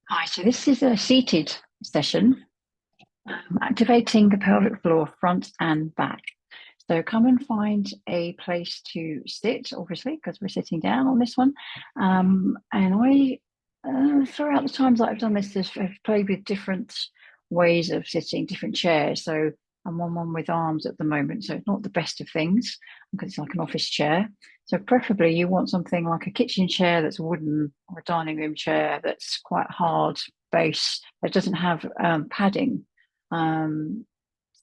Hi, so this is a seated session, activating the pelvic floor front and back. So come and find a place to sit, obviously, because we're sitting down on this one. Throughout the times that I've done this, I've played with different ways of sitting, different chairs. So I'm on one with arms at the moment, so it's not the best of things because it's like an office chair. So preferably you want something like a kitchen chair that's wooden or a dining room chair that's quite hard base that doesn't have padding. Um,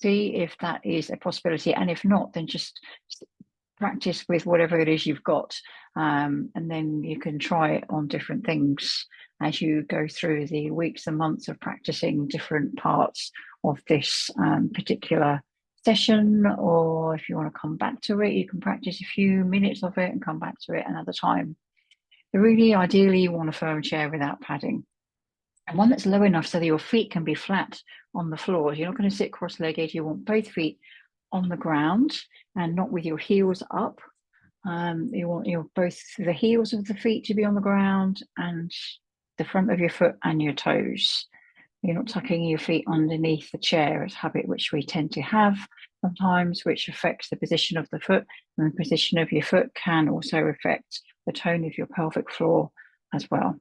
See if that is a possibility, and if not, then just practice with whatever it is you've got, and then you can try it on different things as you go through the weeks and months of practicing different parts of this particular session. Or if you want to come back to it, you can practice a few minutes of it and come back to it another time. But really, ideally, you want a firm chair without padding, and one that's low enough so that your feet can be flat on the floor. You're not going to sit cross-legged. You want both feet on the ground and not with your heels up. You want both the heels of the feet to be on the ground and the front of your foot and your toes. You're not tucking your feet underneath the chair, as habit which we tend to have sometimes, which affects the position of the foot, and the position of your foot can also affect the tone of your pelvic floor as well.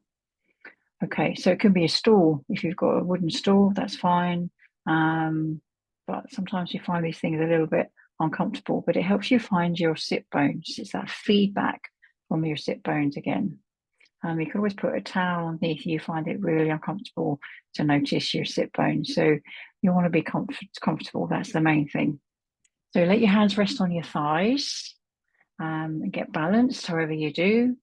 Okay, so it can be a stool. If you've got a wooden stool, that's fine. But sometimes you find these things a little bit uncomfortable, but it helps you find your sit bones. It's that feedback from your sit bones again. You can always put a towel underneath you find it really uncomfortable to notice your sit bones. So you want to be comfortable. That's the main thing. So let your hands rest on your thighs, and get balanced however you do.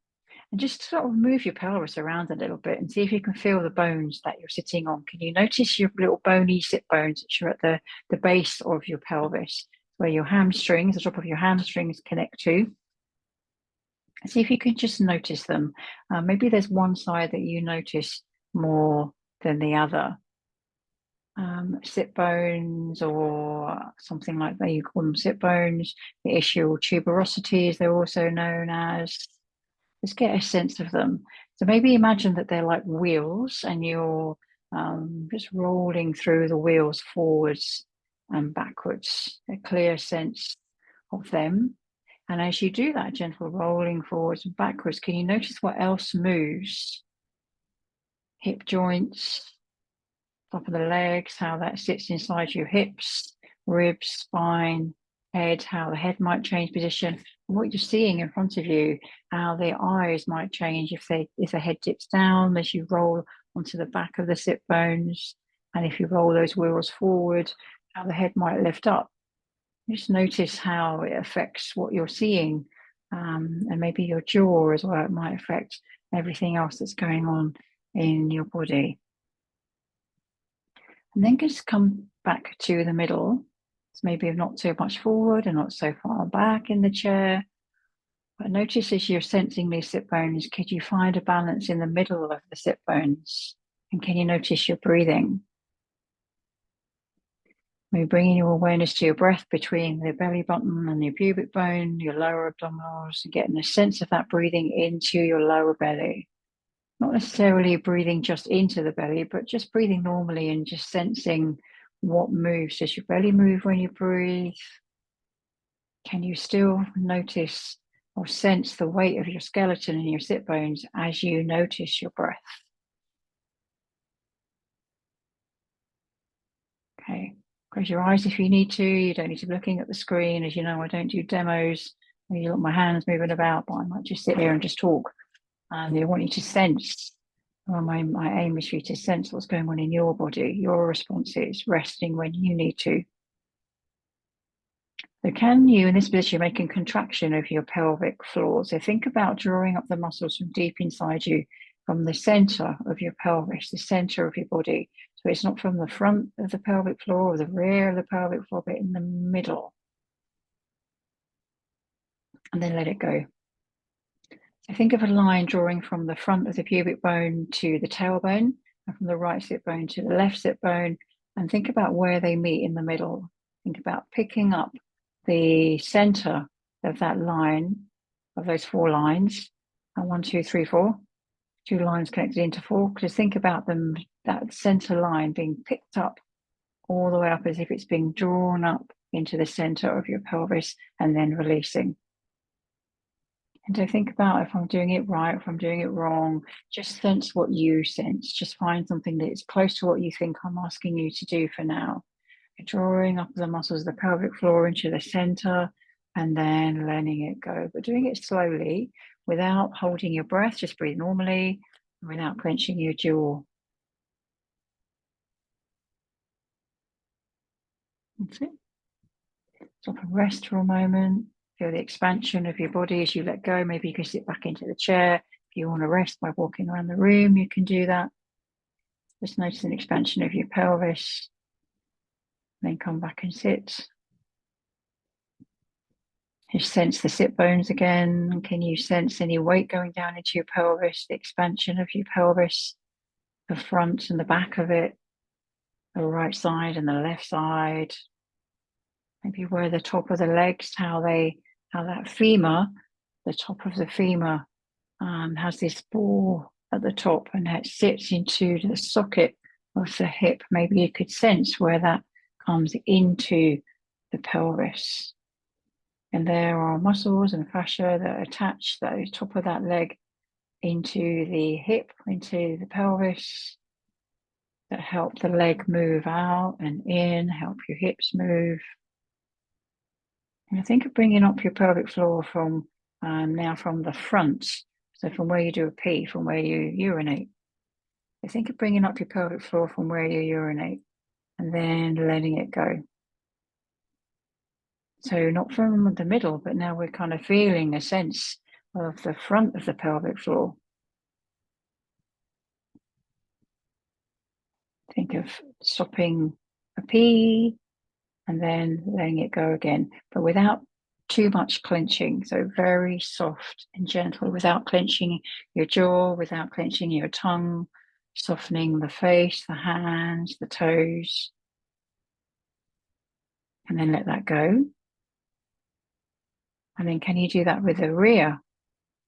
And just sort of move your pelvis around a little bit and see if you can feel the bones that you're sitting on. Can you notice your little bony sit bones which are at the base of your pelvis, where your hamstrings, the top of your hamstrings connect to? See if you can just notice them. Maybe there's one side that you notice more than the other. Sit bones or something like that, you call them sit bones, the ischial tuberosities, they're also known as. Just get a sense of them. So maybe imagine that they're like wheels and you're just rolling through the wheels forwards and backwards, a clear sense of them. And as you do that gentle rolling forwards and backwards, can you notice what else moves? Hip joints, top of the legs, how that sits inside your hips, ribs, spine, head, how the head might change position, and what you're seeing in front of you, how the eyes might change if the head dips down as you roll onto the back of the sit bones, and if you roll those wheels forward, how the head might lift up. Just notice how it affects what you're seeing, and maybe your jaw as well. It might affect everything else that's going on in your body. And then just come back to the middle. So maybe not so much forward and not so far back in the chair. But notice as you're sensing these sit bones, could you find a balance in the middle of the sit bones? And can you notice your breathing? Maybe bringing your awareness to your breath between the belly button and your pubic bone, your lower abdominals, and getting a sense of that breathing into your lower belly. Not necessarily breathing just into the belly, but just breathing normally and just sensing what moves. Does your belly move when you breathe? Can you still notice or sense the weight of your skeleton and your sit bones as you notice your breath? Okay, close your eyes if you need to. You don't need to be looking at the screen. As you know, I don't do demos. You look, my hands moving about, but I might just sit here and just talk. And I want you to sense. Well, my aim is for you to sense what's going on in your body, your responses, resting when you need to. So can you, in this position, make a contraction of your pelvic floor? So think about drawing up the muscles from deep inside you, from the center of your pelvis, the center of your body. So it's not from the front of the pelvic floor or the rear of the pelvic floor, but in the middle. And then let it go. So think of a line drawing from the front of the pubic bone to the tailbone, and from the right sit bone to the left sit bone, and think about where they meet in the middle. Think about picking up the center of that line, of those four lines, and 1, 2, 3, 4. two lines connected into four. Just think about them, that center line being picked up all the way up as if it's being drawn up into the center of your pelvis and then releasing. And don't think about if I'm doing it right, if I'm doing it wrong. Just sense what you sense. Just find something that is close to what you think I'm asking you to do for now. You're drawing up the muscles of the pelvic floor into the center and then letting it go, but doing it slowly without holding your breath. Just breathe normally without clenching your jaw. That's it. Stop and rest for a moment. Feel the expansion of your body as you let go. Maybe you can sit back into the chair. If you want to rest by walking around the room, you can do that. Just notice an expansion of your pelvis. Then come back and sit. Just sense the sit bones again. Can you sense any weight going down into your pelvis, the expansion of your pelvis, the front and the back of it, the right side and the left side? Maybe where the top of the legs, how that femur, the top of the femur has this ball at the top and it sits into the socket of the hip. Maybe you could sense where that comes into the pelvis. And there are muscles and fascia that attach the top of that leg into the hip, into the pelvis, that help the leg move out and in, help your hips move. And think of bringing up your pelvic floor from now from the front, so from where you do a pee, from where you urinate. So think of bringing up your pelvic floor from where you urinate and then letting it go. So not from the middle, but now we're kind of feeling a sense of the front of the pelvic floor. Think of stopping a pee and then letting it go again, but without too much clenching. So very soft and gentle, without clenching your jaw, without clenching your tongue, softening the face, the hands, the toes. And then let that go. And then can you do that with the rear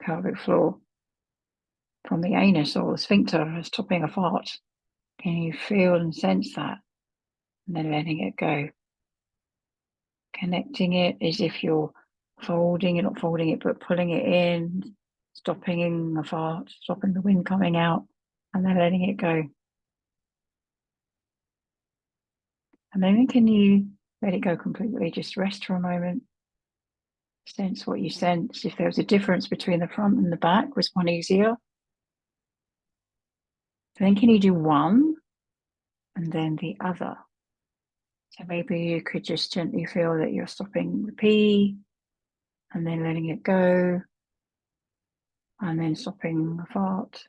pelvic floor? From the anus or the sphincter stopping a fart. Can you feel and sense that? And then letting it go. Connecting it as if you're folding it, not folding it, but pulling it in, stopping in the fart, stopping the wind coming out, and then letting it go. And then can you let it go completely? Just rest for a moment. Sense what you sense. If there was a difference between the front and the back, was one easier? Then can you do one and then the other? So maybe you could just gently feel that you're stopping the pee and then letting it go and then stopping the fart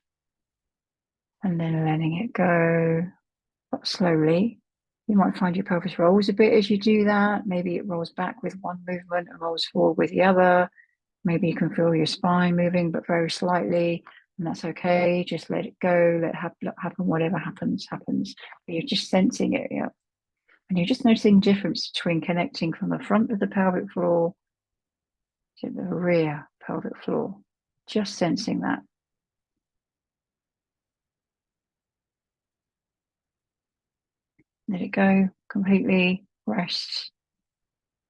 and then letting it go, but slowly. You might find your pelvis rolls a bit as you do that. Maybe it rolls back with one movement and rolls forward with the other. Maybe you can feel your spine moving, but very slightly, and that's okay. Just let it go, let it happen, whatever happens, happens. But you're just sensing it, yeah. And you're just noticing the difference between connecting from the front of the pelvic floor to the rear pelvic floor. Just sensing that. Let it go completely, rest,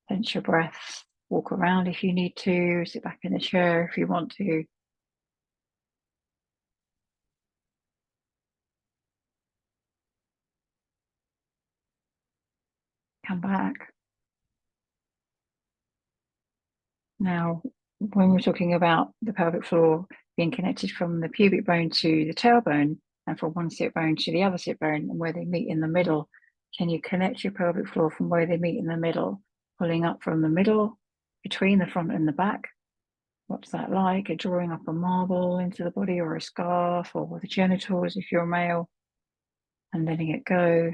sense your breath, walk around if you need to, sit back in the chair if you want to. Come back. Now, when we're talking about the pelvic floor being connected from the pubic bone to the tailbone and from one sit bone to the other sit bone and where they meet in the middle, can you connect your pelvic floor from where they meet in the middle, pulling up from the middle between the front and the back? What's that like? Drawing up a marble into the body or a scarf or the genitals if you're a male, and letting it go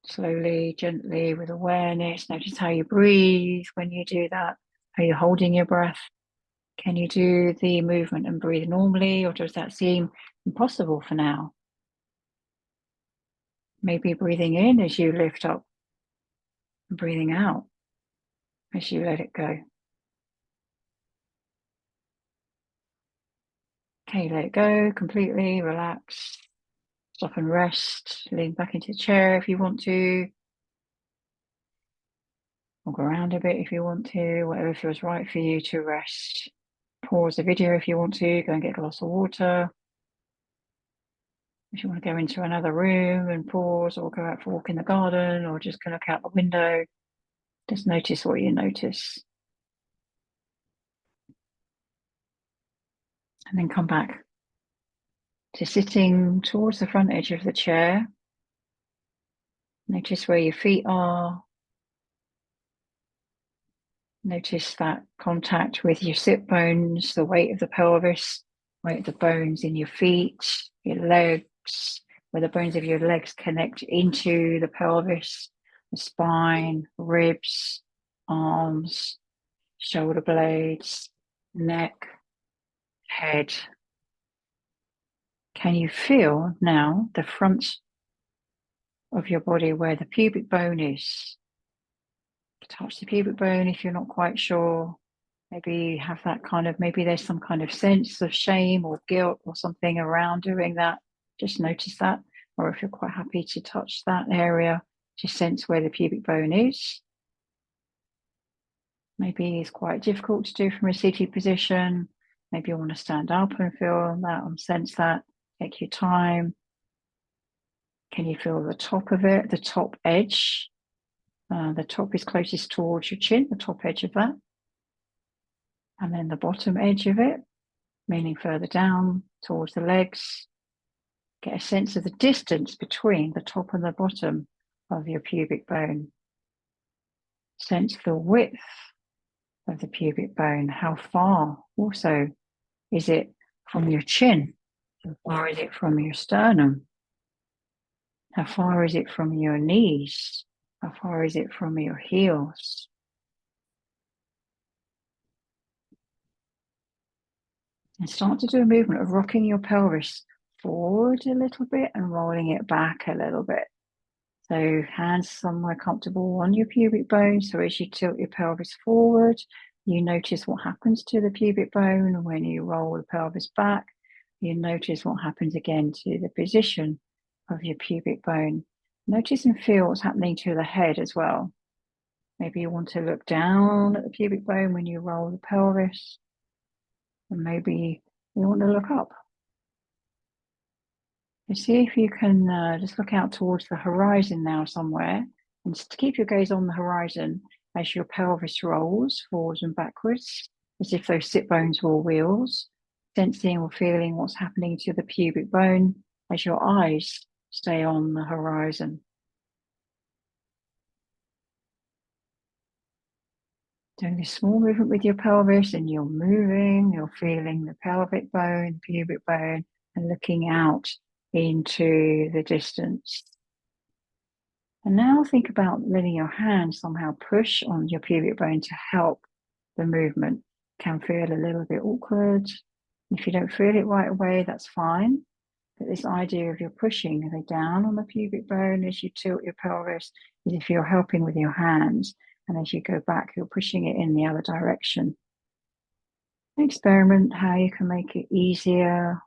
slowly, gently, with awareness. Notice how you breathe when you do that. Are you holding your breath? Can you do the movement and breathe normally, or does that seem impossible for now? Maybe breathing in as you lift up and breathing out as you let it go. Okay, let it go completely, relax, stop and rest, lean back into the chair if you want to, walk around a bit if you want to, whatever feels right for you to rest. Pause the video if you want to, go and get a glass of water. If you want to go into another room and pause, or go out for a walk in the garden, or just go look out the window, just notice what you notice. And then come back to sitting towards the front edge of the chair. Notice where your feet are. Notice that contact with your sit bones, the weight of the pelvis, weight of the bones in your feet, your legs, where the bones of your legs connect into the pelvis, the spine, ribs, arms, shoulder blades, neck, head. Can you feel now the front of your body where the pubic bone is? Touch the pubic bone if you're not quite sure. Maybe have that kind of, maybe there's some kind of sense of shame or guilt or something around doing that. Just notice that. Or if you're quite happy to touch that area, just sense where the pubic bone is. Maybe it's quite difficult to do from a seated position. Maybe you want to stand up and feel that and sense that. Take your time. Can you feel the top of it, the top edge? The top is closest towards your chin, the top edge of that. And then the bottom edge of it, meaning further down towards the legs. Get a sense of the distance between the top and the bottom of your pubic bone. Sense the width of the pubic bone. How far also is it from your chin? How far is it from your sternum? How far is it from your knees? How far is it from your heels? And start to do a movement of rocking your pelvis forward a little bit and rolling it back a little bit. So hands somewhere comfortable on your pubic bone. So as you tilt your pelvis forward, you notice what happens to the pubic bone. When you roll the pelvis back, you notice what happens again to the position of your pubic bone. Notice and feel what's happening to the head as well. Maybe you want to look down at the pubic bone when you roll the pelvis. And maybe you want to look up. So see if you can just look out towards the horizon now somewhere, and just keep your gaze on the horizon as your pelvis rolls forwards and backwards, as if those sit bones were wheels, sensing or feeling what's happening to the pubic bone as your eyes stay on the horizon. Doing this small movement with your pelvis, and you're moving, you're feeling the pelvic bone, pubic bone, and looking out into the distance. And now think about letting your hand somehow push on your pubic bone to help the movement. Can feel a little bit awkward. If you don't feel it right away, that's fine. But this idea of you're pushing down on the pubic bone as you tilt your pelvis, as if you're helping with your hands. And as you go back, you're pushing it in the other direction. Experiment how you can make it easier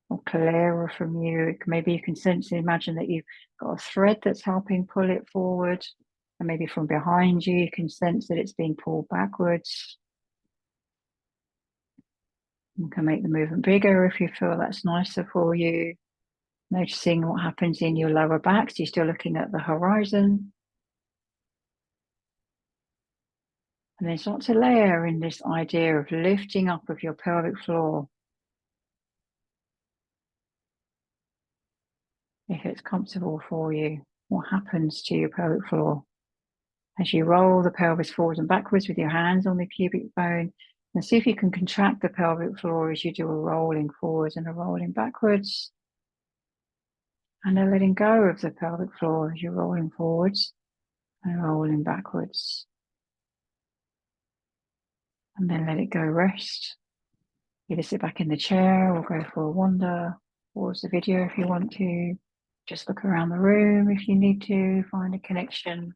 or clearer from you. Maybe you can sense and imagine that you've got a thread that's helping pull it forward. And maybe from behind you, you can sense that it's being pulled backwards. You can make the movement bigger if you feel that's nicer for you. Noticing what happens in your lower back. So you're still looking at the horizon. And then start to layer in this idea of lifting up of your pelvic floor. If it's comfortable for you, what happens to your pelvic floor? As you roll the pelvis forwards and backwards with your hands on the pubic bone, and see if you can contract the pelvic floor as you do a rolling forwards and a rolling backwards. And a letting go of the pelvic floor as you're rolling forwards and rolling backwards. And then let it go rest. Either sit back in the chair or go for a wander. Pause the video if you want to. Just look around the room if you need to. Find a connection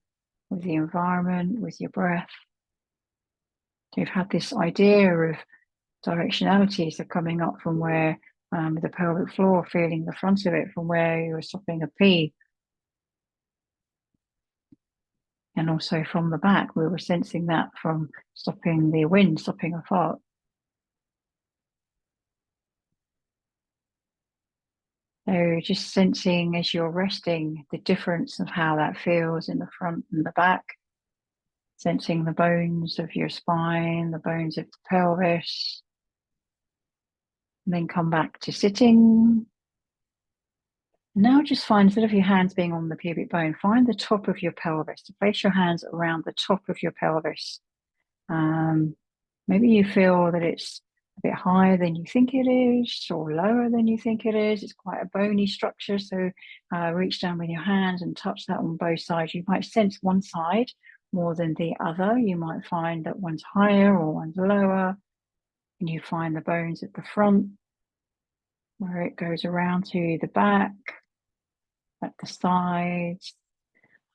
with the environment, with your breath. So you've had this idea of directionalities are coming up from where the pelvic floor, feeling the front of it from where you were stopping a P, and also from the back, we were sensing that from stopping the wind, stopping a fart. So just sensing as you're resting the difference of how that feels in the front and the back, sensing the bones of your spine, the bones of the pelvis, and then come back to sitting. Now just find, instead of your hands being on the pubic bone, find the top of your pelvis. To place your hands around the top of your pelvis. Maybe you feel that it's a bit higher than you think it is, or lower than you think it is. It's quite a bony structure, so reach down with your hands and touch that on both sides. You might sense one side more than the other. You might find that one's higher or one's lower, and you find the bones at the front where it goes around to the back, at the sides.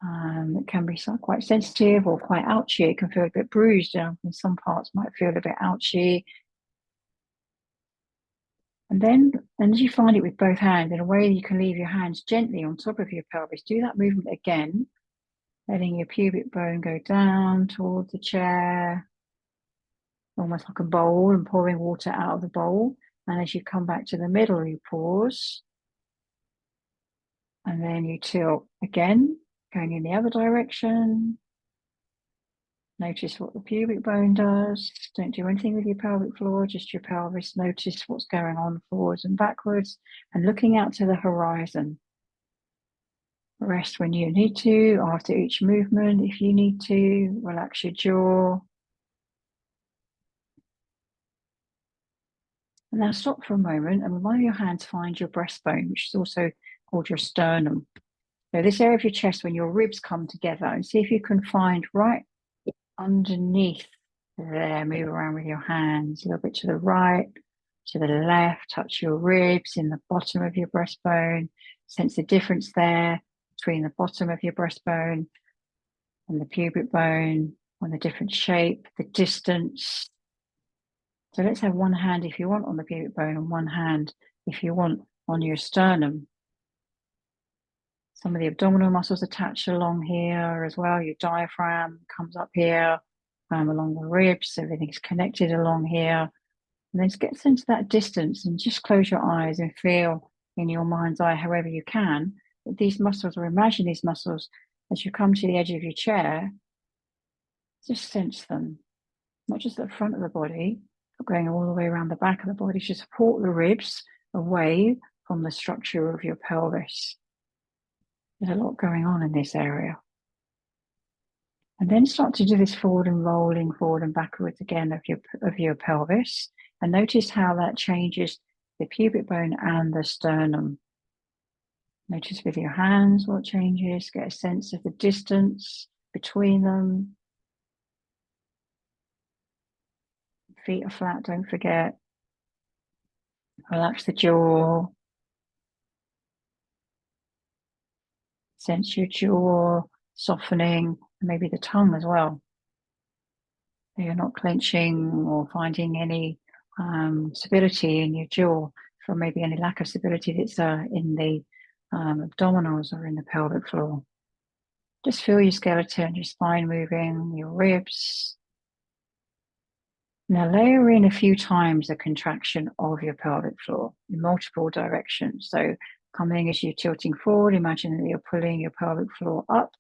It can be quite sensitive or quite ouchy. It can feel a bit bruised. And some parts might feel a bit ouchy. And then, as you find it with both hands, in a way you can leave your hands gently on top of your pelvis. Do that movement again, letting your pubic bone go down towards the chair, almost like a bowl, and pouring water out of the bowl. And as you come back to the middle, you pause. And then you tilt again, going in the other direction. Notice what the pubic bone does. Don't do anything with your pelvic floor, just your pelvis. Notice what's going on forwards and backwards, and looking out to the horizon. Rest when you need to, after each movement if you need to. Relax your jaw. And now stop for a moment, and with one of your hands find your breastbone, which is also called your sternum. So this area of your chest, when your ribs come together, and see if you can find right underneath there. Move around with your hands a little bit to the right, to the left. Touch your ribs in the bottom of your breastbone. Sense the difference there between the bottom of your breastbone and the pubic bone, on the different shape, the distance. So let's have one hand if you want on the pubic bone, and one hand if you want on your sternum. Some of the abdominal muscles attach along here as well. Your diaphragm comes up here, along the ribs. Everything's connected along here. And then just get a sense of that distance, and just close your eyes and feel in your mind's eye, however you can, that these muscles, or imagine these muscles as you come to the edge of your chair, just sense them, not just at the front of the body, but going all the way around the back of the body to support the ribs away from the structure of your pelvis. There's a lot going on in this area. And then start to do this forward and rolling forward and backwards again of your pelvis. And notice how that changes the pubic bone and the sternum. Notice with your hands what changes. Get a sense of the distance between them. Feet are flat, don't forget. Relax the jaw. Sense your jaw softening, and maybe the tongue as well. So you're not clenching or finding any stability in your jaw, from maybe any lack of stability that's in the abdominals or in the pelvic floor. Just feel your skeleton, your spine moving, your ribs. Now layer in a few times the contraction of your pelvic floor in multiple directions. So coming as you're tilting forward, imagine that you're pulling your pelvic floor up,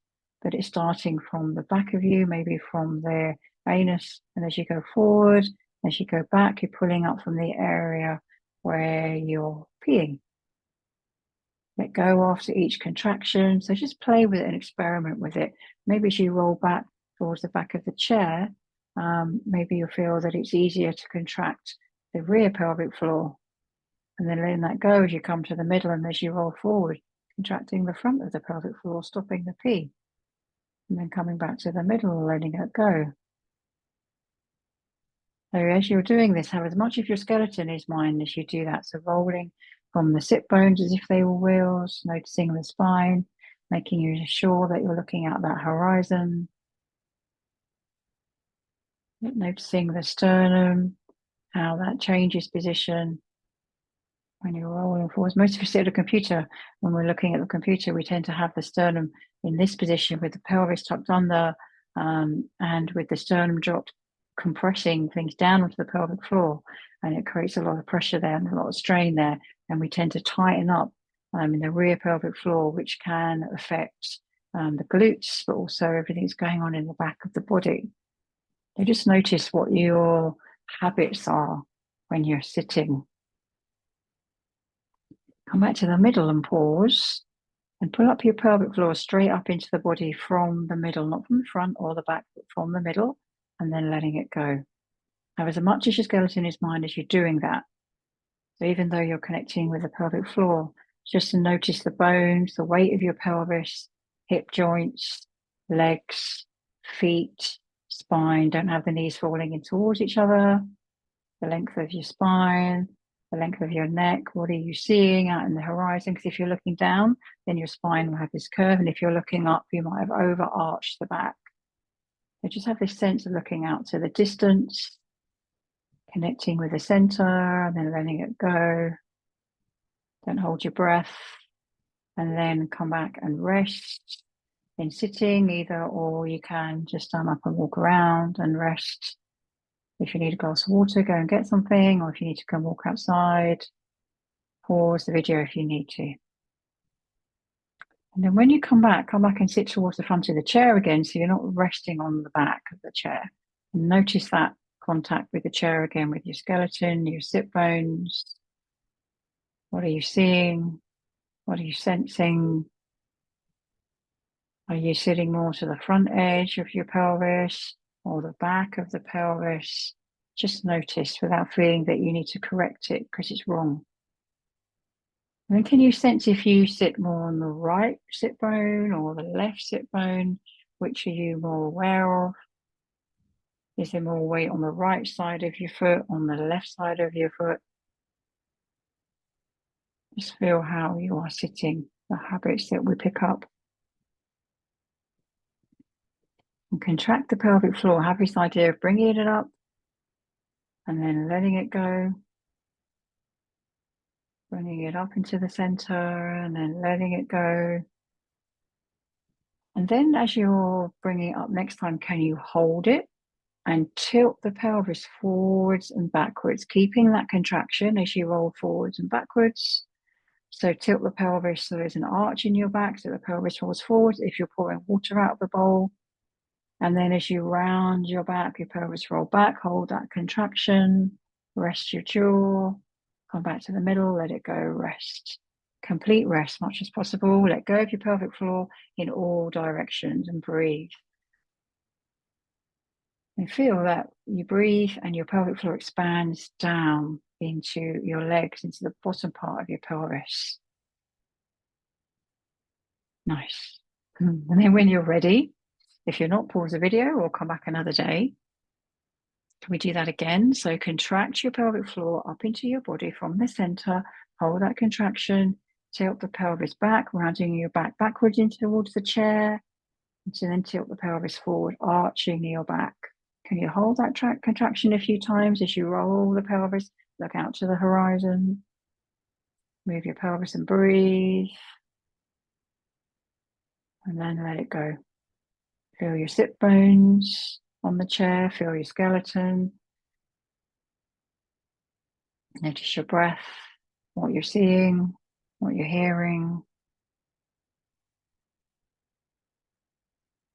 but it's starting from the back of you, maybe from the anus. And as you go forward, as you go back, you're pulling up from the area where you're peeing. Let go after each contraction. So just play with it and experiment with it. Maybe as you roll back towards the back of the chair, maybe you'll feel that it's easier to contract the rear pelvic floor, and then letting that go as you come to the middle, and as you roll forward, contracting the front of the pelvic floor, stopping the pee, and then coming back to the middle, letting it go. So as you're doing this, have as much of your skeleton in mind as you do that. So rolling from the sit bones as if they were wheels, noticing the spine, making you sure that you're looking at that horizon, noticing the sternum, how that changes position when you're rolling forwards. Most of us sit at a computer. When we're looking at the computer, we tend to have the sternum in this position with the pelvis tucked under, and with the sternum dropped, compressing things down onto the pelvic floor, and it creates a lot of pressure there and a lot of strain there, and we tend to tighten up in the rear pelvic floor, which can affect the glutes, but also everything that's going on in the back of the body. So just notice what your habits are when you're sitting. Come back to the middle and pause, and pull up your pelvic floor straight up into the body from the middle, not from the front or the back, but from the middle, and then letting it go. Have as much as your skeleton is mine as you're doing that. So even though you're connecting with the pelvic floor, just to notice the bones, the weight of your pelvis, hip joints, legs, feet, spine. Don't have the knees falling in towards each other. The length of your spine, the length of your neck. What are you seeing out in the horizon? Because if you're looking down, then your spine will have this curve. And if you're looking up, you might have overarched the back. So just have this sense of looking out to the distance, connecting with the center, and then letting it go. Don't hold your breath. And then come back and rest in sitting either, or you can just stand up and walk around and rest. If you need a glass of water, go and get something, or if you need to come walk outside, pause the video if you need to. And then when you come back and sit towards the front of the chair again, so you're not resting on the back of the chair. And notice that contact with the chair again, with your skeleton, your sit bones. What are you seeing? What are you sensing? Are you sitting more to the front edge of your pelvis or the back of the pelvis? Just notice without feeling that you need to correct it because it's wrong. And then can you sense if you sit more on the right sit bone or the left sit bone? Which are you more aware of? Is there more weight on the right side of your foot, on the left side of your foot? Just feel how you are sitting, the habits that we pick up. And contract the pelvic floor. Have this idea of bringing it up and then letting it go. Bringing it up into the center and then letting it go. And then as you're bringing it up next time, can you hold it and tilt the pelvis forwards and backwards, keeping that contraction as you roll forwards and backwards. So tilt the pelvis so there's an arch in your back, so the pelvis rolls forward if you're pouring water out of the bowl. And then as you round your back, your pelvis roll back, hold that contraction, rest your jaw, come back to the middle, let it go, rest. Complete rest, much as possible. Let go of your pelvic floor in all directions and breathe. And feel that you breathe and your pelvic floor expands down into your legs, into the bottom part of your pelvis. Nice. And then when you're ready, if you're not, pause the video or come back another day. Can we do that again? So contract your pelvic floor up into your body from the center, hold that contraction, tilt the pelvis back, rounding your back backwards into towards the chair, and then tilt the pelvis forward, arching your back. Can you hold that contraction a few times as you roll the pelvis? Look out to the horizon. Move your pelvis and breathe. And then let it go. Feel your sit bones on the chair. Feel your skeleton. Notice your breath, what you're seeing, what you're hearing.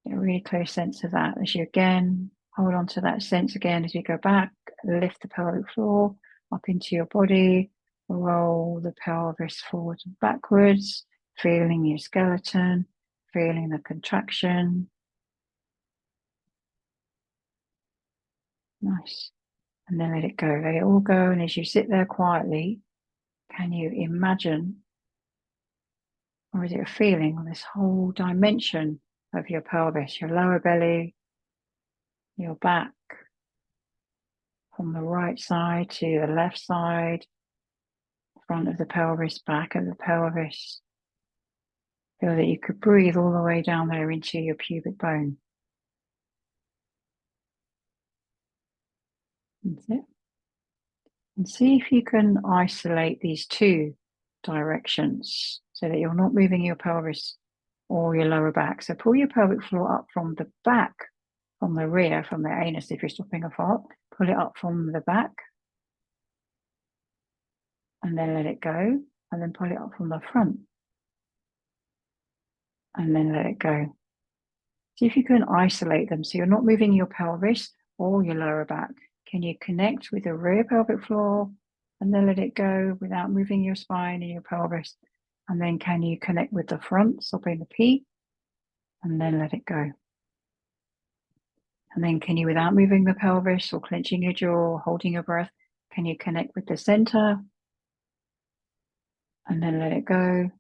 Get a really clear sense of that as you again hold on to that sense again as you go back, lift the pelvic floor up into your body, roll the pelvis forwards and backwards, feeling your skeleton, feeling the contraction. Nice. And then let it go, let it all go. And as you sit there quietly, can you imagine, or is it a feeling of this whole dimension of your pelvis, your lower belly, your back, from the right side to the left side, front of the pelvis, back of the pelvis. Feel that you could breathe all the way down there into your pubic bone. That's it. And see if you can isolate these two directions so that you're not moving your pelvis or your lower back. So pull your pelvic floor up from the back, from the rear, from the anus if you're stopping a fart. Pull it up from the back and then let it go. And then pull it up from the front and then let it go. See if you can isolate them so you're not moving your pelvis or your lower back. Can you connect with the rear pelvic floor and then let it go without moving your spine and your pelvis? And then can you connect with the front, stopping the P, and then let it go? And then can you, without moving the pelvis or clenching your jaw, holding your breath, can you connect with the center and then let it go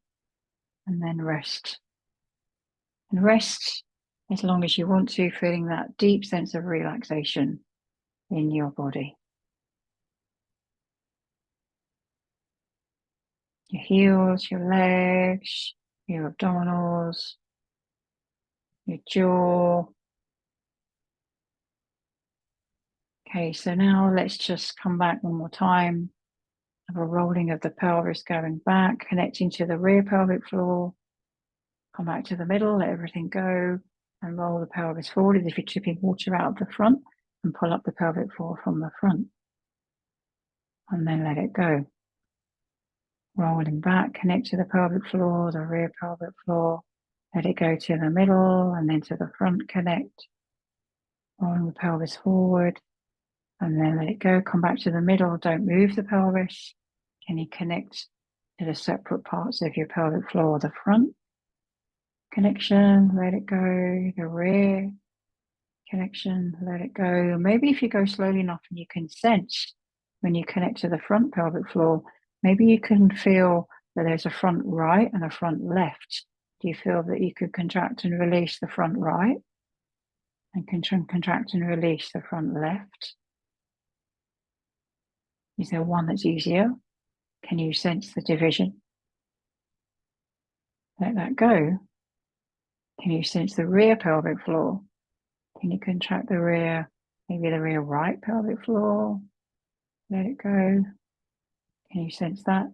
and then rest? And rest as long as you want to, feeling that deep sense of relaxation in your body. Your heels, your legs, your abdominals, your jaw. Okay, so now let's just come back one more time. Have a rolling of the pelvis going back, connecting to the rear pelvic floor. Come back to the middle, let everything go, and roll the pelvis forward as if you're tipping water out of the front, and pull up the pelvic floor from the front. And then let it go. Rolling back, connect to the pelvic floor, the rear pelvic floor. Let it go to the middle and then to the front, connect. Rolling the pelvis forward and then let it go. Come back to the middle, don't move the pelvis. Can you connect to the separate parts of your pelvic floor? The front connection, let it go. The rear connection, let it go. Maybe if you go slowly enough and you can sense when you connect to the front pelvic floor, maybe you can feel that there's a front right and a front left. Do you feel that you could contract and release the front right and contract and release the front left? Is there one that's easier? Can you sense the division? Let that go. Can you sense the rear pelvic floor? Can you contract the rear, maybe the rear right pelvic floor? Let it go. Can you sense that?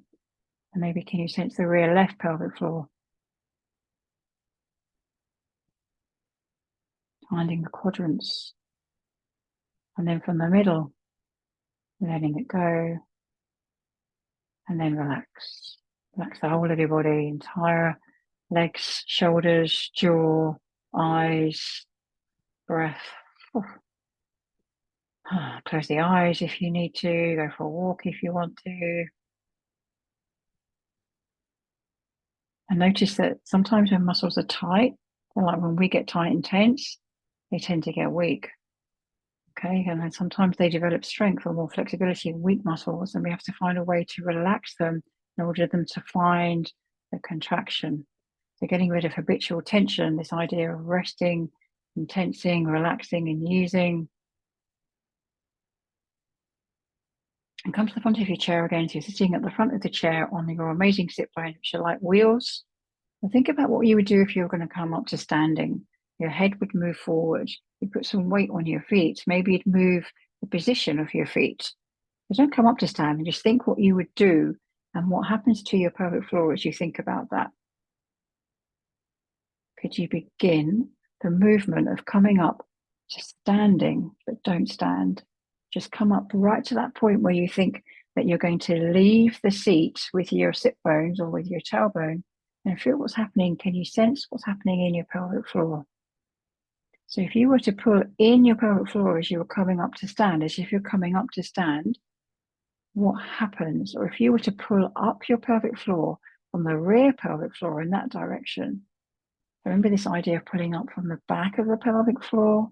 And maybe can you sense the rear left pelvic floor? Finding the quadrants. And then from the middle, letting it go. And then relax. Relax the whole of your body, entire legs, shoulders, jaw, eyes, breath. Close the eyes if you need to. Go for a walk if you want to. And notice that sometimes when muscles are tight, like when we get tight and tense, they tend to get weak. Okay, and then sometimes they develop strength or more flexibility in weak muscles, and we have to find a way to relax them in order for them to find the contraction. So getting rid of habitual tension, this idea of resting and tensing, relaxing and using. And come to the front of your chair again. So you're sitting at the front of the chair on your amazing sit bones, which are like wheels. And think about what you would do if you were going to come up to standing. Your head would move forward. You put some weight on your feet. Maybe you'd move the position of your feet. So don't come up to standing. Just think what you would do and what happens to your pelvic floor as you think about that. Could you begin the movement of coming up to standing, but don't stand? Just come up right to that point where you think that you're going to leave the seat with your sit bones or with your tailbone and feel what's happening. Can you sense what's happening in your pelvic floor? So if you were to pull in your pelvic floor as you were coming up to stand, as if you're coming up to stand, what happens? Or if you were to pull up your pelvic floor from the rear pelvic floor in that direction, remember this idea of pulling up from the back of the pelvic floor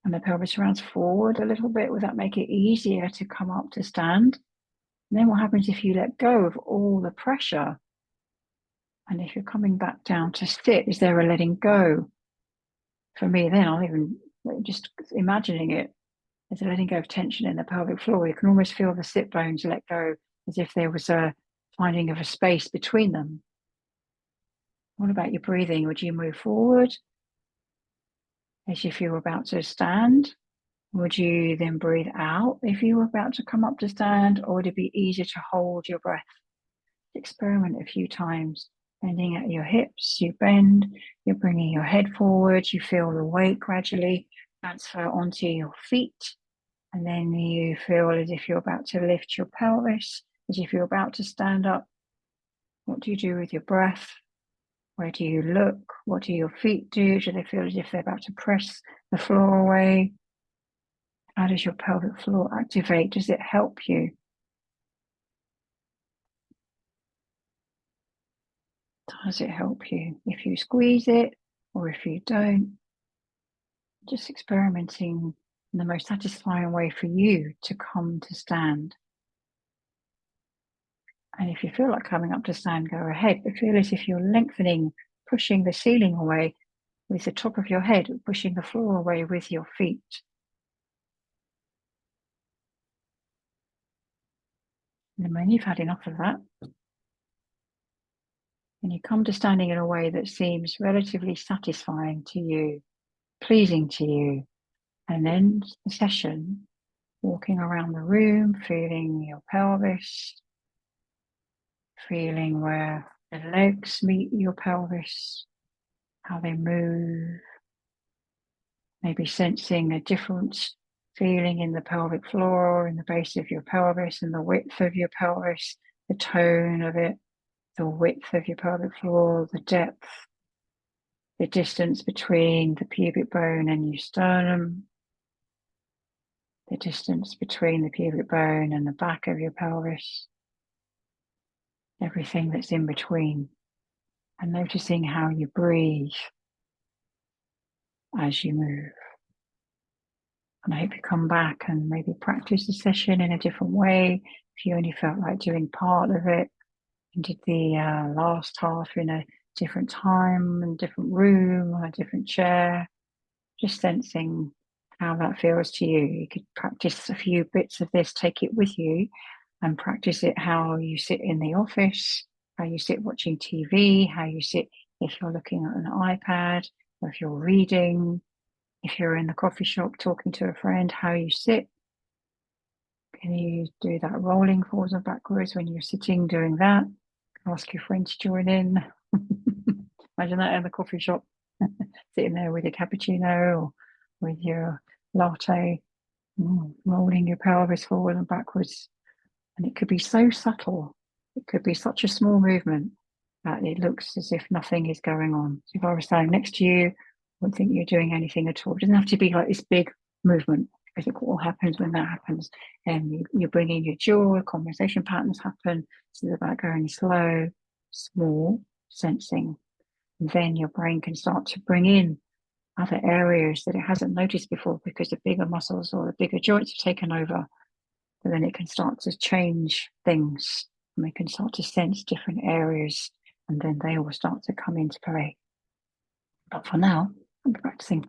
and the pelvis rounds forward a little bit. Would that make it easier to come up to stand? And then what happens if you let go of all the pressure? And if you're coming back down to sit, is there a letting go? For me, then I'll even just imagining it, there's a letting go of tension in the pelvic floor. You can almost feel the sit bones let go as if there was a finding of a space between them. What about your breathing? Would you move forward as if you were about to stand? Would you then breathe out if you were about to come up to stand, or would it be easier to hold your breath? Experiment a few times, bending at your hips. You bend, you're bringing your head forward, you feel the weight gradually transfer onto your feet, and then you feel as if you're about to lift your pelvis, as if you're about to stand up. What do you do with your breath? Where do you look? What do your feet do? Do they feel as if they're about to press the floor away? How does your pelvic floor activate? Does it help you? Does it help you if you squeeze it or if you don't? Just experimenting in the most satisfying way for you to come to stand. And if you feel like coming up to stand, go ahead, but feel as if you're lengthening, pushing the ceiling away with the top of your head, pushing the floor away with your feet. And then when you've had enough of that, and you come to standing in a way that seems relatively satisfying to you, pleasing to you, and end the session walking around the room, feeling your pelvis, feeling where the legs meet your pelvis, how they move, maybe sensing a different feeling in the pelvic floor, in the base of your pelvis, and the width of your pelvis, the tone of it, the width of your pelvic floor, the depth, the distance between the pubic bone and your sternum, the distance between the pubic bone and the back of your pelvis, everything that's in between, and noticing how you breathe as you move. And I hope you come back and maybe practice the session in a different way. If you only felt like doing part of it and did the last half in a different time, in a different room, on a different chair, just sensing how that feels to you. You could practice a few bits of this, take it with you, and practice it how you sit in the office, how you sit watching TV, how you sit if you're looking at an iPad, or if you're reading, if you're in the coffee shop talking to a friend, how you sit. Can you do that rolling forwards and backwards when you're sitting doing that? Ask your friend to join in. Imagine that in the coffee shop, sitting there with your cappuccino or with your latte, rolling your pelvis forward and backwards. And it could be so subtle. It could be such a small movement that it looks as if nothing is going on. So if I was standing next to you, I wouldn't think you're doing anything at all. It doesn't have to be like this big movement. I think what happens when that happens, and you bring in your jaw, conversation patterns happen. So it's about going slow, small, sensing. And then your brain can start to bring in other areas that it hasn't noticed before because the bigger muscles or the bigger joints have taken over. But then it can start to change things, and we can start to sense different areas, and then they will start to come into play. But for now, I'm practicing.